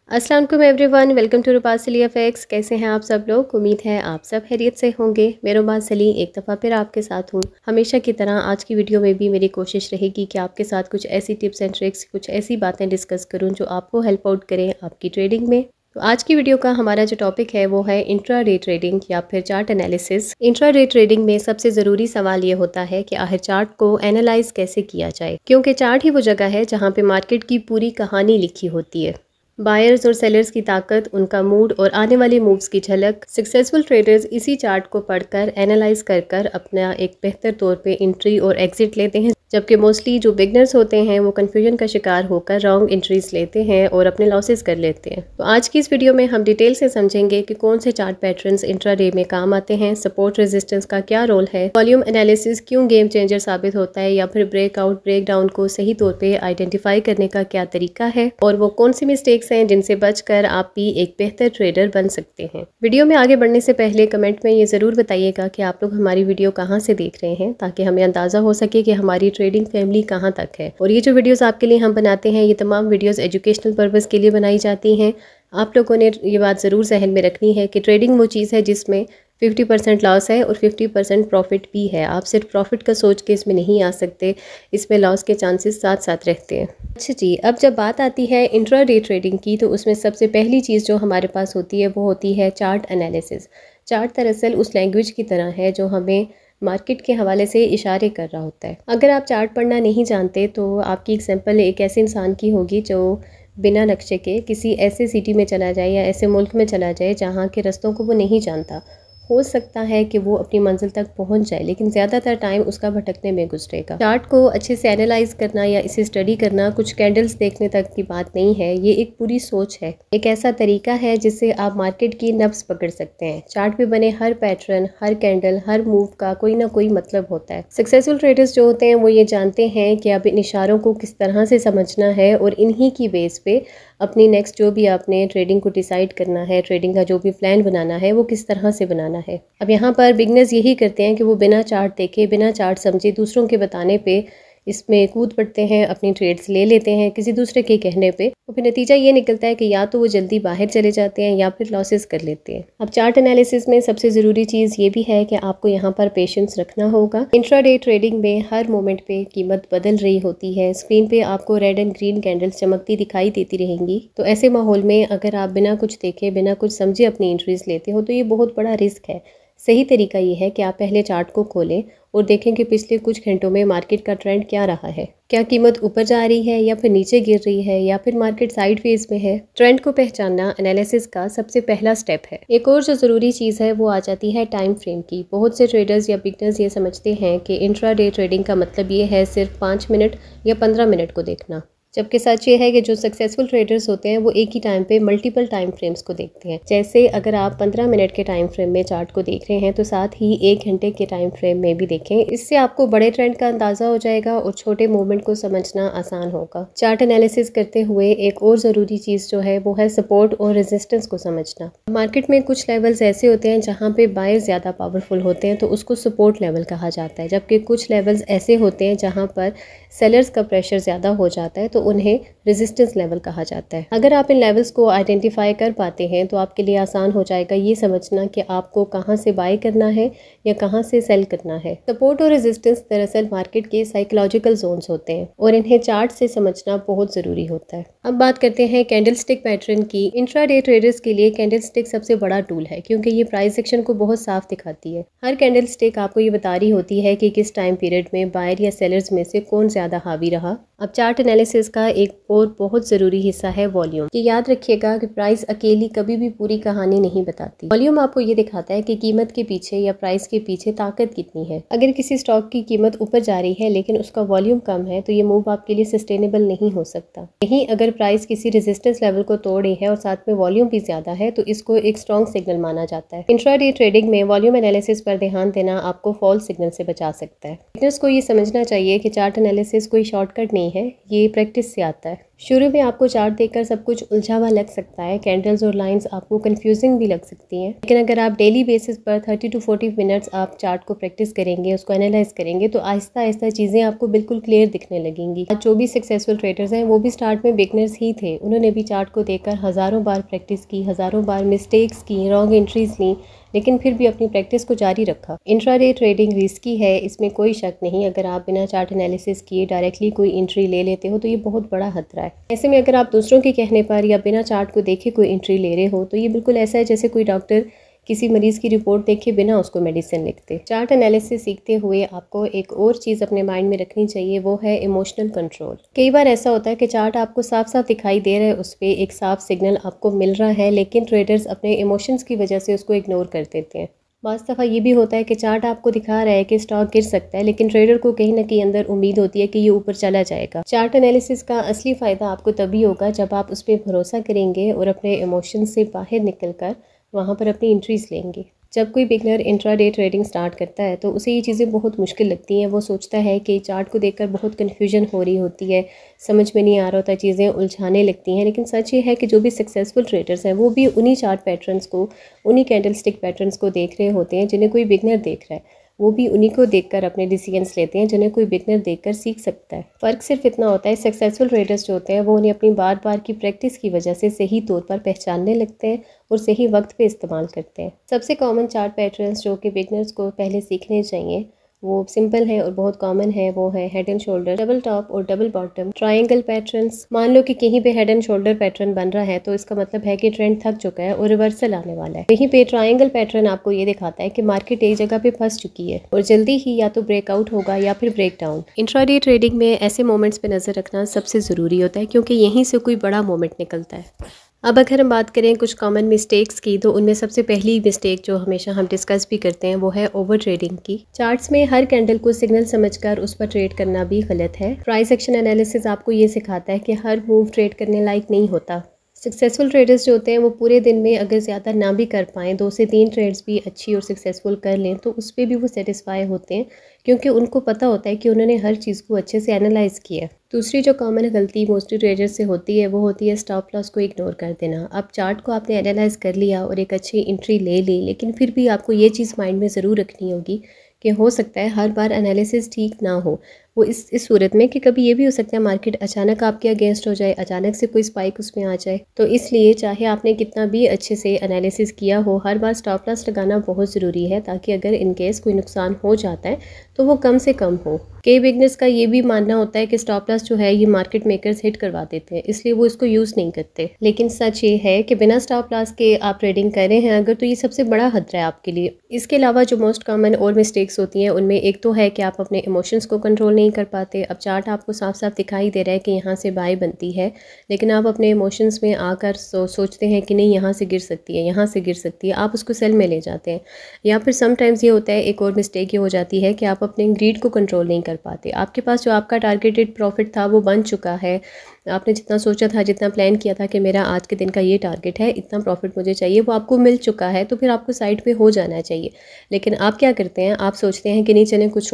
अस्सलाम वालेकुम everyone, welcome to रुपासली FX. कैसे हैं आप सब लोग? उम्मीद है आप सब खैरियत से होंगे। मैं रुपासली एक दफ़ा फिर आपके साथ हूँ। हमेशा की तरह आज की वीडियो में भी मेरी कोशिश रहेगी कि आपके साथ कुछ ऐसी टिप्स एंड ट्रिक्स, कुछ ऐसी बातें डिस्कस करूँ जो आपको हेल्प आउट करें आपकी ट्रेडिंग में। तो आज की वीडियो का हमारा जो टॉपिक है वो है इंट्रा डे ट्रेडिंग या फिर chart analysis. Intra day trading में सबसे ज़रूरी सवाल ये होता है कि आखिर चार्ट को एनालाइज कैसे किया जाए, क्योंकि चार्ट ही वो जगह है जहाँ पे मार्केट की पूरी कहानी लिखी होती है। बायर्स और सेलर्स की ताकत, उनका मूड और आने वाले मूव्स की झलक। सक्सेसफुल ट्रेडर्स इसी चार्ट को पढ़कर एनालाइज कर अपना एक बेहतर तौर पे एंट्री और एग्जिट लेते हैं, जबकि मोस्टली जो बिगनर्स होते हैं वो कंफ्यूजन का शिकार होकर रॉन्ग एंट्रीज लेते हैं और अपने लॉसेस कर लेते हैं। तो आज की इस वीडियो में हम डिटेल से समझेंगे कि कौन से चार्ट पैटर्न्स इंट्राडे में काम आते हैं, सपोर्ट रेजिस्टेंस का क्या रोल है, वॉल्यूम एनालिसिस क्यों गेम चेंजर साबित होता है, या फिर ब्रेकआउट ब्रेकडाउन को सही तौर पे आइडेंटिफाई करने का क्या तरीका है, और वो कौन सी मिस्टेक्स हैं जिनसे बचकर आप भी एक बेहतर ट्रेडर बन सकते हैं। वीडियो में आगे बढ़ने से पहले कमेंट में ये जरूर बताइएगा कि आप लोग हमारी वीडियो कहाँ से देख रहे हैं, ताकि हमें अंदाजा हो सके कि हमारी ट्रेडिंग फैमिली कहाँ तक है। और ये जो वीडियोस आपके लिए हम बनाते हैं, ये तमाम वीडियोस एजुकेशनल पर्पस के लिए बनाई जाती हैं। आप लोगों ने ये बात ज़रूर जहन में रखनी है कि ट्रेडिंग वो चीज़ है जिसमें 50% लॉस है और 50% प्रॉफिट भी है। आप सिर्फ प्रॉफिट का सोच के इसमें नहीं आ सकते, इसमें लॉस के चांसेस साथ साथ रहते हैं। अच्छा जी, अब जब बात आती है इंट्राडे ट्रेडिंग की, तो उसमें सबसे पहली चीज़ जो हमारे पास होती है वो होती है चार्ट एनालिसिस। चार्ट दरअसल उस लैंग्वेज की तरह है जो हमें मार्केट के हवाले से इशारे कर रहा होता है। अगर आप चार्ट पढ़ना नहीं जानते तो आपकी एग्जाम्पल एक ऐसे इंसान की होगी जो बिना नक्शे के किसी ऐसे सिटी में चला जाए या ऐसे मुल्क में चला जाए जहाँ के रास्तों को वो नहीं जानता। हो सकता है कि वो अपनी मंजिल तक पहुंच जाए, लेकिन ज़्यादातर टाइम उसका भटकने में गुजरेगा। चार्ट को अच्छे से एनालाइज करना या इसे स्टडी करना कुछ कैंडल्स देखने तक की बात नहीं है, ये एक पूरी सोच है, एक ऐसा तरीका है जिससे आप मार्केट की नब्ज पकड़ सकते हैं। चार्ट पे बने हर पैटर्न, हर कैंडल, हर मूव का कोई ना कोई मतलब होता है। सक्सेसफुल ट्रेडर्स जो होते हैं वो ये जानते हैं कि अब इन इशारों को किस तरह से समझना है और इन्हीं की बेस पे अपनी नेक्स्ट जो भी आपने ट्रेडिंग को डिसाइड करना है, ट्रेडिंग का जो भी प्लान बनाना है वो किस तरह से बनाना है। अब यहाँ पर बिगनर्स यही करते हैं कि वो बिना चार्ट देखे, बिना चार्ट समझे, दूसरों के बताने पे इसमें कूद पड़ते हैं, अपनी ट्रेड्स ले लेते हैं किसी दूसरे के कहने पे, और फिर नतीजा ये निकलता है कि या तो वो जल्दी बाहर चले जाते हैं या फिर लॉसेस कर लेते हैं। अब चार्ट एनालिसिस में सबसे ज़रूरी चीज़ ये भी है कि आपको यहाँ पर पेशेंस रखना होगा। इंट्राडे ट्रेडिंग में हर मोमेंट पे कीमत बदल रही होती है, स्क्रीन पे आपको रेड एंड ग्रीन कैंडल्स चमकती दिखाई देती रहेंगी। तो ऐसे माहौल में अगर आप बिना कुछ देखे, बिना कुछ समझे अपनी एंट्रीज लेते हो तो ये बहुत बड़ा रिस्क है। सही तरीका ये है कि आप पहले चार्ट को खोलें और देखें कि पिछले कुछ घंटों में मार्केट का ट्रेंड क्या रहा है। क्या कीमत ऊपर जा रही है या फिर नीचे गिर रही है या फिर मार्केट साइड फेज में है। ट्रेंड को पहचानना एनालिसिस का सबसे पहला स्टेप है। एक और जो ज़रूरी चीज़ है वो आ जाती है टाइम फ्रेम की। बहुत से ट्रेडर्स या बिगनर्स ये समझते हैं कि इंट्राडे ट्रेडिंग का मतलब ये है सिर्फ 5 मिनट या 15 मिनट को देखना, जबकि सच ये है कि जो सक्सेसफुल ट्रेडर्स होते हैं वो एक ही टाइम पे मल्टीपल टाइम फ्रेम्स को देखते हैं। जैसे अगर आप 15 मिनट के टाइम फ्रेम में चार्ट को देख रहे हैं तो साथ ही 1 घंटे के टाइम फ्रेम में भी देखें। इससे आपको बड़े ट्रेंड का अंदाजा हो जाएगा और छोटे मूवमेंट को समझना आसान होगा। चार्ट एनालिसिस करते हुए एक और ज़रूरी चीज़ जो है वो है सपोर्ट और रेजिस्टेंस को समझना। मार्केट में कुछ लेवल्स ऐसे होते हैं जहाँ पे बायर ज़्यादा पावरफुल होते हैं तो उसको सपोर्ट लेवल कहा जाता है, जबकि कुछ लेवल्स ऐसे होते हैं जहाँ पर सेलर्स का प्रेशर ज़्यादा हो जाता है तो उन्हें रेजिस्टेंस लेवल कहा जाता है। अगर आप इन लेवल्स को आइडेंटिफाई कर पाते हैं तो आपके लिए आसान हो जाएगा ये समझना कि आपको कहां से बाय करना है या कहां से सेल करना है। सपोर्ट और रेजिस्टेंस दरअसल मार्केट के साइकोलॉजिकल जोन्स होते हैं और इन्हें चार्ट से समझना बहुत ज़रूरी होता है। अब बात करते हैं कैंडल स्टिक पैटर्न की। इंट्राडे ट्रेडर्स के लिए कैंडल स्टिक सबसे बड़ा टूल है क्योंकि ये प्राइस एक्शन को बहुत साफ दिखाती है। हर कैंडल स्टिक आपको ये बता रही होती है कि किस टाइम पीरियड में बायर या सेलर्स में से कौन ज़्यादा हावी रहा। अब चार्ट एनालिसिस का एक और बहुत ज़रूरी हिस्सा है वॉल्यूम। ये याद रखिएगा कि प्राइस अकेली कभी भी पूरी कहानी नहीं बताती। वॉल्यूम आपको ये दिखाता है कि कीमत के पीछे या प्राइस के पीछे ताकत कितनी है। अगर किसी स्टॉक की कीमत ऊपर जा रही है लेकिन उसका वॉल्यूम कम है तो ये मूव आपके लिए सस्टेनेबल नहीं हो सकता। यहीं अगर प्राइस किसी रेजिस्टेंस लेवल को तोड़ रही है और साथ में वॉल्यूम भी ज्यादा है तो इसको एक स्ट्रॉन्ग सिग्नल माना जाता है। इंट्राडे ट्रेडिंग में वॉल्यूम एनालिसिस पर ध्यान देना आपको फॉल्स सिग्नल से बचा सकता है। बिगिनर्स को ये समझना चाहिए कि चार्ट एनालिसिस कोई शॉर्टकट नहीं है, ये प्रैक्टिस से आता है। शुरू में आपको चार्ट देखकर सब कुछ उलझा हुआ लग सकता है, कैंडल्स और लाइंस आपको कंफ्यूजिंग भी लग सकती हैं, लेकिन अगर आप डेली बेसिस पर 30 to 40 मिनट्स आप चार्ट को प्रैक्टिस करेंगे, उसको एनालाइज करेंगे, तो आहिस्ता आहिस्ता चीज़ें आपको बिल्कुल क्लियर दिखने लगेंगी। आज जो भी सक्सेसफुल ट्रेडर्स हैं वो भी स्टार्ट में बिगनर्स ही थे, उन्होंने भी चार्ट को देखकर हज़ारों बार प्रैक्टिस की, हज़ारों बार मिस्टेक्स की, रॉन्ग एंट्रीज ली, लेकिन फिर भी अपनी प्रैक्टिस को जारी रखा। इंट्राडे ट्रेडिंग रिस्की है, इसमें कोई शक नहीं। अगर आप बिना चार्ट एनालिसिस किए डायरेक्टली कोई एंट्री ले लेते हो तो ये बहुत बड़ा खतरा है। ऐसे में अगर आप दूसरों के कहने पर या बिना चार्ट को देखे कोई एंट्री ले रहे हो तो ये बिल्कुल ऐसा है जैसे कोई डॉक्टर किसी मरीज़ की रिपोर्ट देखे बिना उसको मेडिसिन लिखते। चार्ट एनालिसिस सीखते हुए आपको एक और चीज़ अपने माइंड में रखनी चाहिए, वो है इमोशनल कंट्रोल। कई बार ऐसा होता है कि चार्ट आपको साफ साफ दिखाई दे रहा है, उस पर एक साफ सिग्नल आपको मिल रहा है, लेकिन ट्रेडर्स अपने इमोशंस की वजह से उसको इग्नोर कर देते हैं। बाज़ दफ़ा ये भी होता है कि चार्ट आपको दिखा रहा है कि स्टॉक गिर सकता है, लेकिन ट्रेडर को कहीं ना कहीं अंदर उम्मीद होती है कि ये ऊपर चला जाएगा। चार्ट एनालिसिस का असली फ़ायदा आपको तभी होगा जब आप उस पर भरोसा करेंगे और अपने इमोशन से बाहर निकलकर वहाँ पर अपनी एंट्रीज लेंगे। जब कोई बिगनर इंट्राडे ट्रेडिंग स्टार्ट करता है तो उसे ये चीज़ें बहुत मुश्किल लगती हैं। वो सोचता है कि चार्ट को देखकर बहुत कन्फ्यूजन हो रही होती है, समझ में नहीं आ रहा होता, चीज़ें उलझाने लगती हैं। लेकिन सच ये है कि जो भी सक्सेसफुल ट्रेडर्स हैं वो भी उन्हीं चार्ट पैटर्न्स को, उन्हीं कैंडल स्टिक पैटर्न्स को देख रहे होते हैं जिन्हें कोई बिगनर देख रहा है। वो भी उन्हीं को देखकर अपने डिसीजंस लेते हैं जिन्हें कोई बिगनर देखकर सीख सकता है। फ़र्क सिर्फ इतना होता है, सक्सेसफुल ट्रेडर्स जो होते हैं वो उन्हें अपनी बार बार की प्रैक्टिस की वजह से सही तौर पर पहचानने लगते हैं और सही वक्त पे इस्तेमाल करते हैं। सबसे कॉमन चार्ट पैटर्न्स जो कि बिगनर्स को पहले सीखने चाहिए वो सिंपल है और बहुत कॉमन है, वो है head and shoulder, double top और डबल बॉटम, ट्रायंगल पैटर्न्स। मान लो कि कहीं पे हेड एंड शोल्डर पैटर्न बन रहा है तो इसका मतलब है कि ट्रेंड थक चुका है और रिवर्सल आने वाला है। वहीं पे ट्रायंगल पैटर्न आपको ये दिखाता है कि मार्केट एक जगह पे फंस चुकी है और जल्दी ही या तो ब्रेकआउट होगा या फिर ब्रेक डाउन। इंट्राडे ट्रेडिंग में ऐसे मोमेंट्स पे नज़र रखना सबसे ज़रूरी होता है क्योंकि यहीं से कोई बड़ा मोमेंट निकलता है। अब अगर हम बात करें कुछ कॉमन मिस्टेक्स की, तो उनमें सबसे पहली मिस्टेक जो हमेशा हम डिस्कस भी करते हैं वो है ओवर ट्रेडिंग की। चार्ट्स में हर कैंडल को सिग्नल समझकर उस पर ट्रेड करना भी गलत है। प्राइस एक्शन एनालिसिस आपको ये सिखाता है कि हर मूव ट्रेड करने लायक नहीं होता। सक्सेसफुल ट्रेडर्स जो होते हैं वो पूरे दिन में अगर ज़्यादा ना भी कर पाएँ, 2 से 3 ट्रेड्स भी अच्छी और सक्सेसफुल कर लें तो उस पर भी वो सेटिस्फाई होते हैं क्योंकि उनको पता होता है कि उन्होंने हर चीज़ को अच्छे से एनालाइज किया। दूसरी जो कॉमन गलती मोस्टली ट्रेडर्स से होती है वो होती है स्टॉप लॉस को इग्नोर कर देना। अब चार्ट को आपने एनालाइज कर लिया और एक अच्छी एंट्री ले ली, लेकिन फिर भी आपको ये चीज़ माइंड में ज़रूर रखनी होगी कि हो सकता है हर बार एनालिसिस ठीक ना हो। वो इस सूरत में कि कभी ये भी हो सकता है मार्केट अचानक आपके अगेंस्ट हो जाए, अचानक से कोई स्पाइक उसमें आ जाए। तो इसलिए चाहे आपने कितना भी अच्छे से एनालिसिस किया हो, हर बार स्टॉप लॉस लगाना बहुत ज़रूरी है ताकि अगर इन केस कोई नुकसान हो जाता है तो वो कम से कम हो। कई बिगनर्स का ये भी मानना होता है कि स्टॉप लॉस जो है ये मार्केट मेकर्स हिट करवा देते हैं, इसलिए वो इसको यूज़ नहीं करते। लेकिन सच ये है कि बिना स्टॉप लॉस के आप ट्रेडिंग कर रहे हैं अगर, तो ये सबसे बड़ा खतरा है आपके लिए। इसके अलावा जो मोस्ट कॉमन और मिस्टेक्स होती हैं उनमें एक तो है कि आप अपने इमोशंस को कंट्रोल नहीं कर पाते। अब चार्ट आपको साफ साफ दिखाई दे रहा है कि यहाँ से बाय बनती है, लेकिन आप अपने इमोशंस में आकर सोचते हैं कि नहीं यहाँ से गिर सकती है, यहाँ से गिर सकती है, आप उसको सेल में ले जाते हैं। या फिर समटाइम्स ये होता है, एक और मिस्टेक ये हो जाती है कि आप अपने ग्रीड को कंट्रोल नहीं कर पाते। आपके पास जो आपका टारगेटेड प्रॉफिट था वो बन चुका है, आपने जितना सोचा था, जितना प्लान किया था कि मेरा आज के दिन का ये टारगेट है, इतना प्रॉफिट मुझे चाहिए, वो आपको मिल चुका है, तो फिर आपको साइड पे हो जाना चाहिए। लेकिन आप क्या करते हैं, आप सोचते हैं कि नहीं चलें कुछ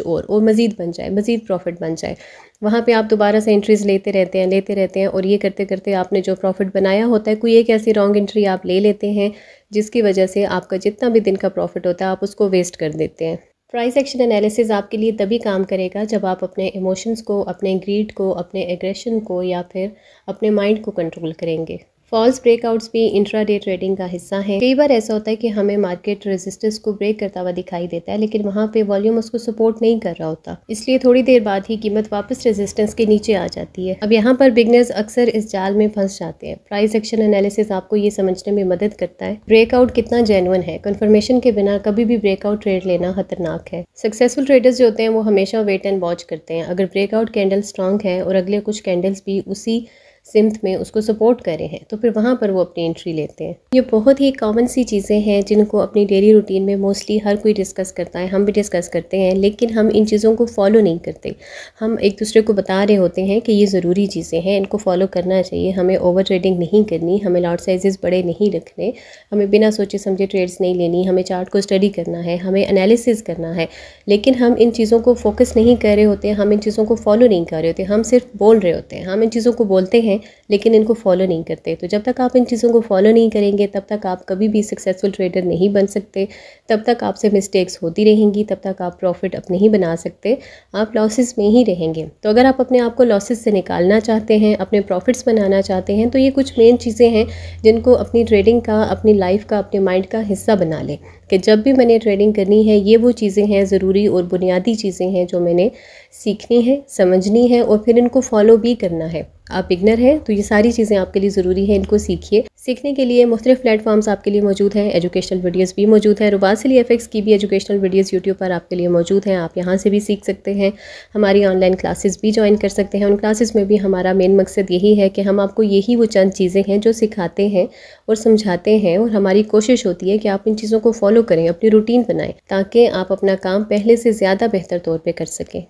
और मज़ीद बन जाए, मज़ीद प्रॉफिट बन जाए। वहाँ पे आप दोबारा से एंट्रीज़ लेते रहते हैं और ये करते करते आपने जो प्रॉफिट बनाया होता है, कोई एक ऐसी रॉन्ग एंट्री आप ले लेते हैं जिसकी वजह से आपका जितना भी दिन का प्रॉफिट होता है आप उसको वेस्ट कर देते हैं। प्राइस एक्शन एनालिसिस आपके लिए तभी काम करेगा जब आप अपने इमोशंस को, अपने ग्रीड को, अपने एग्रेशन को या फिर अपने माइंड को कंट्रोल करेंगे। फॉल्स ब्रेकआउट्स भी इंट्राडे ट्रेडिंग का हिस्सा है। कई बार ऐसा होता है कि हमें मार्केट रेजिस्टेंस को ब्रेक करता हुआ दिखाई देता है, लेकिन वहाँ पे वॉल्यूम उसको सपोर्ट नहीं कर रहा होता, इसलिए थोड़ी देर बाद ही कीमत वापस रेजिस्टेंस के नीचे आ जाती है। अब यहाँ पर बिगनर्स अक्सर इस जाल में फंस जाते हैं। प्राइस एक्शन एनालिसिस आपको ये समझने में मदद करता है ब्रेकआउट कितना जेन्युइन है। कंफर्मेशन के बिना कभी भी ब्रेकआउट ट्रेड लेना खतरनाक है। सक्सेसफुल ट्रेडर्स जो होते हैं वो हमेशा वेट एंड वॉच करते हैं। अगर ब्रेकआउट कैंडल स्ट्रॉन्ग है और अगले कुछ कैंडल्स भी उसी सिम्त में उसको सपोर्ट कर रहे हैं, तो फिर वहाँ पर वो अपनी एंट्री लेते हैं। ये बहुत ही कॉमन सी चीज़ें हैं जिनको अपनी डेली रूटीन में मोस्टली हर कोई डिस्कस करता है, हम भी डिस्कस करते हैं, लेकिन हम इन चीज़ों को फॉलो नहीं करते। हम एक दूसरे को बता रहे होते हैं कि ये ज़रूरी चीज़ें हैं, इनको फॉलो करना चाहिए, हमें ओवर ट्रेडिंग नहीं करनी, हमें लॉट साइजेस बड़े नहीं रखने, हमें बिना सोचे समझे ट्रेड्स नहीं लेनी, हमें चार्ट को स्टडी करना है, हमें एनालिसिस करना है। लेकिन हम इन चीज़ों को फोकस नहीं कर रहे होते हैं, हम इन चीज़ों को फॉलो नहीं कर रहे होते, हम सिर्फ बोल रहे होते हैं। हम इन चीज़ों को बोलते हैं लेकिन इनको फॉलो नहीं करते। तो जब तक आप इन चीज़ों को फॉलो नहीं करेंगे तब तक आप कभी भी सक्सेसफुल ट्रेडर नहीं बन सकते, तब तक आपसे मिस्टेक्स होती रहेंगी, तब तक आप प्रॉफिट अपने नहीं बना सकते, आप लॉसेस में ही रहेंगे। तो अगर आप अपने आप को लॉसेस से निकालना चाहते हैं, अपने प्रॉफिट्स बनाना चाहते हैं, तो ये कुछ मेन चीज़ें हैं जिनको अपनी ट्रेडिंग का, अपनी लाइफ का, अपने माइंड का हिस्सा बना लें कि जब भी मैंने ट्रेडिंग करनी है ये वो चीज़ें हैं, ज़रूरी और बुनियादी चीज़ें हैं जो मैंने सीखनी है, समझनी है और फिर इनको फॉलो भी करना है। आप बिगनर हैं तो ये सारी चीज़ें आपके लिए ज़रूरी है, इनको सीखिए। सीखने के लिए मुख्तलिफ प्लेटफॉर्म्स आपके लिए मौजूद हैं, एजुकेशनल वीडियोस भी मौजूद हैं। रुबासली एफएक्स की भी एजुकेशनल वीडियोस यूट्यूब पर आपके लिए मौजूद हैं, आप यहाँ से भी सीख सकते हैं। हमारी ऑनलाइन क्लासेस भी ज्वाइन कर सकते हैं। उन क्लासेस में भी हमारा मेन मकसद यही है कि हम आपको यही वो चंद चीज़ें हैं जो सिखाते हैं और समझाते हैं, और हमारी कोशिश होती है कि आप इन चीज़ों को फॉलो करें, अपनी रूटीन बनाएं, ताकि आप अपना काम पहले से ज़्यादा बेहतर तौर पर कर सकें।